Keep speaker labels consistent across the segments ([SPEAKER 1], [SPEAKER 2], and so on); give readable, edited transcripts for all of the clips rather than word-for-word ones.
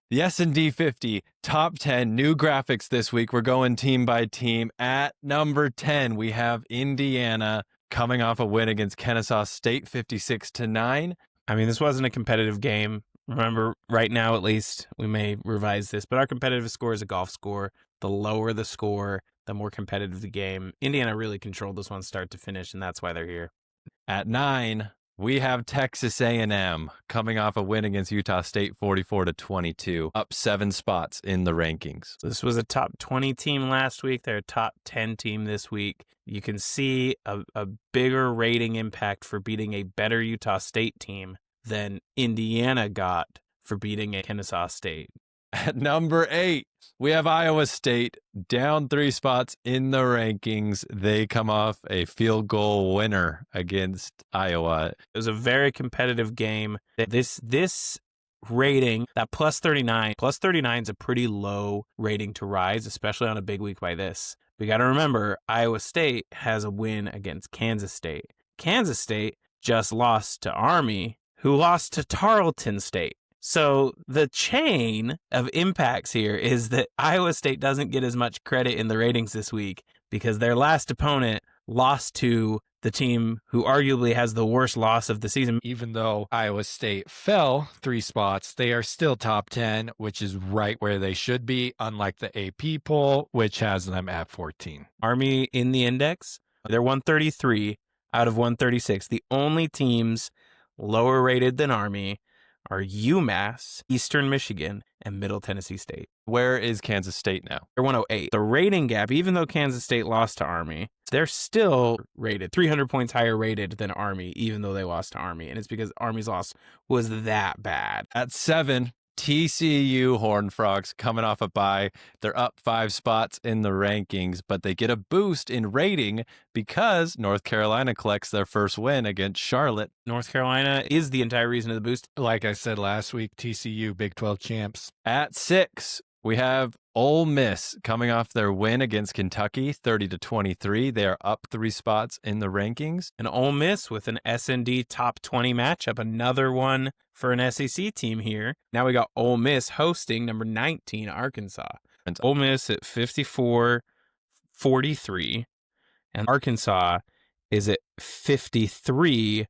[SPEAKER 1] The S&D 50 top 10 new graphics this week. We're going team by team. At number 10, we have Indiana coming off a win against Kennesaw State 56-9.
[SPEAKER 2] I mean, this wasn't a competitive game. Remember, right now at least, we may revise this, but our competitive score is a golf score. The lower the score, the more competitive the game. Indiana really controlled this one start to finish, and that's why they're here.
[SPEAKER 1] At 9, we have Texas A&M coming off a win against Utah State 44-22, up 7 spots in the rankings.
[SPEAKER 2] So this was a top 20 team last week. They're a top 10 team this week. You can see a bigger rating impact for beating a better Utah State team than Indiana got for beating a Kennesaw State.
[SPEAKER 1] At number 8, we have Iowa State down 3 spots in the rankings. They come off a field goal winner against Iowa.
[SPEAKER 2] It was a very competitive game. This rating, that plus 39 is a pretty low rating to rise, especially on a big week by this. We got to remember, Iowa State has a win against Kansas State. Kansas State just lost to Army, who lost to Tarleton State. So the chain of impacts here is that Iowa State doesn't get as much credit in the ratings this week because their last opponent lost to the team who arguably has the worst loss of the season.
[SPEAKER 3] Even though Iowa State fell 3 spots, they are still top 10, which is right where they should be, unlike the AP poll, which has them at 14.
[SPEAKER 2] Army in the index, they're 133 out of 136. The only teams lower rated than Army are UMass, Eastern Michigan, and Middle Tennessee State.
[SPEAKER 1] Where is Kansas State now?
[SPEAKER 2] They're 108. The rating gap, even though Kansas State lost to Army, they're still rated 300 points higher rated than Army, even though they lost to Army. And it's because Army's loss was that bad.
[SPEAKER 1] At 7, TCU Horned Frogs coming off a bye. They're up 5 spots in the rankings, but they get a boost in rating because North Carolina collects their first win against Charlotte.
[SPEAKER 2] North Carolina is the entire reason of the boost.
[SPEAKER 3] Like I said last week, TCU, Big 12 champs.
[SPEAKER 1] At 6, we have Ole Miss coming off their win against Kentucky, 30-23. They are up 3 spots in the rankings.
[SPEAKER 2] And Ole Miss with an S&D top 20 matchup, another one for an SEC team here. Now we got Ole Miss hosting number 19, Arkansas. And Ole Miss at 54-43, and Arkansas is at 53-39.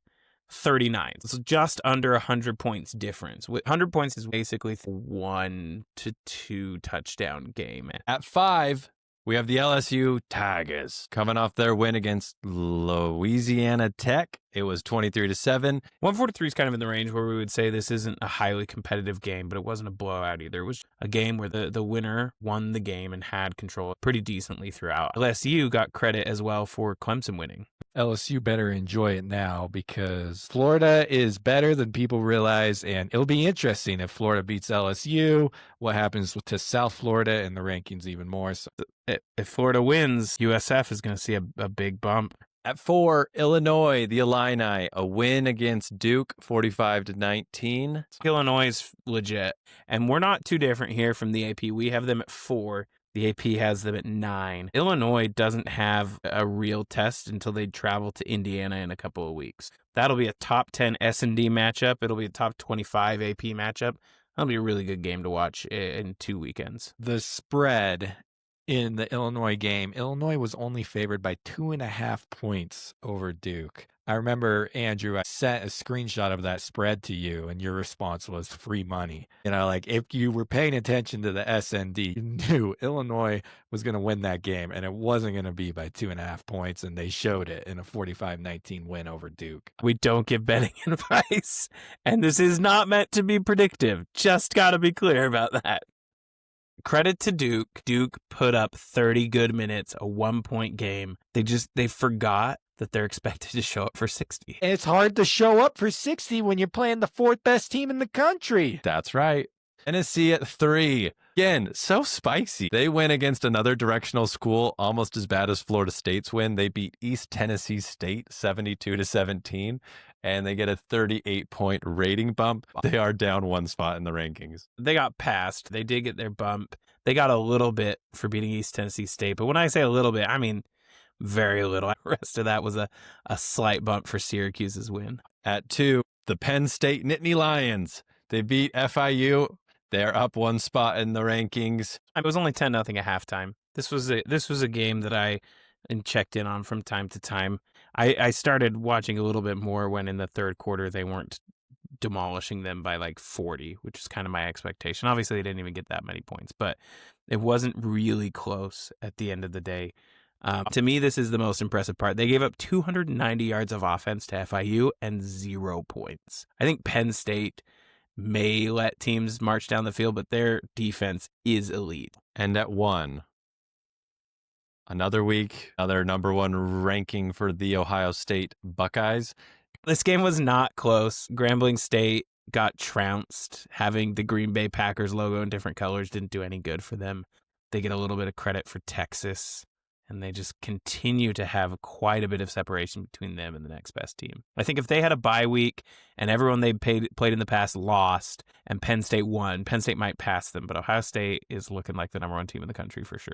[SPEAKER 2] So just under 100 points difference. 100 points is basically 1 to 2 touchdown game.
[SPEAKER 1] At 5, we have the LSU Tigers coming off their win against Louisiana Tech. It was 23-7.
[SPEAKER 2] 143 is kind of in the range where we would say this isn't a highly competitive game, but it wasn't a blowout either. It was a game where the winner won the game and had control pretty decently throughout. LSU got credit as well for Clemson winning.
[SPEAKER 3] LSU better enjoy it now because Florida is better than people realize, and it'll be interesting if Florida beats LSU. What happens to South Florida in the rankings even more? So
[SPEAKER 2] if Florida wins, USF is going to see a big bump.
[SPEAKER 1] At 4, Illinois, the Illini, a win against Duke, 45-19.
[SPEAKER 2] Illinois is legit, and we're not too different here from the AP. We have them at 4. The AP has them at 9. Illinois doesn't have a real test until they travel to Indiana in a couple of weeks. That'll be a top 10 S&D matchup. It'll be a top 25 AP matchup. That'll be a really good game to watch in 2 weekends.
[SPEAKER 3] the spread in the Illinois game, Illinois was only favored by 2.5 points over Duke. I remember, Andrew, I sent a screenshot of that spread to you, and your response was free money. You know, like if you were paying attention to the SND, you knew Illinois was going to win that game, and it wasn't going to be by 2.5 points, and they showed it in a 45-19 win over Duke.
[SPEAKER 2] We don't give betting advice, and this is not meant to be predictive. Just got to be clear about that. Credit to Duke. Duke put up 30 good minutes, a 1-point game. They forgot that they're expected to show up for 60.
[SPEAKER 3] It's hard to show up for 60 when you're playing the 4th best team in the country.
[SPEAKER 1] That's right. Tennessee at 3. Again, so spicy. They win against another directional school, almost as bad as Florida State's win. They beat East Tennessee State 72-17, and they get a 38-point rating bump. They are down 1 spot in the rankings.
[SPEAKER 2] They got passed. They did get their bump. They got a little bit for beating East Tennessee State, but when I say a little bit, I mean very little. The rest of that was a slight bump for Syracuse's win.
[SPEAKER 1] At 2, the Penn State Nittany Lions. They beat FIU They're up one spot in the rankings.
[SPEAKER 2] It was only 10-0 at halftime. This was a game that I checked in on from time to time. I started watching a little bit more when in the third quarter they weren't demolishing them by like 40, which is kind of my expectation. Obviously, they didn't even get that many points, but it wasn't really close at the end of the day. To me, this is the most impressive part. They gave up 290 yards of offense to FIU and 0 points. I think Penn State may let teams march down the field, but their defense is elite.
[SPEAKER 1] And at 1, another week, another number 1 ranking for the Ohio State Buckeyes.
[SPEAKER 2] This game was not close. Grambling State got trounced. Having the Green Bay Packers logo in different colors didn't do any good for them. They get a little bit of credit for Texas, and they just continue to have quite a bit of separation between them and the next best team. I think if they had a bye week and everyone they played in the past lost and Penn State won, Penn State might pass them, but Ohio State is looking like the number 1 team in the country for sure.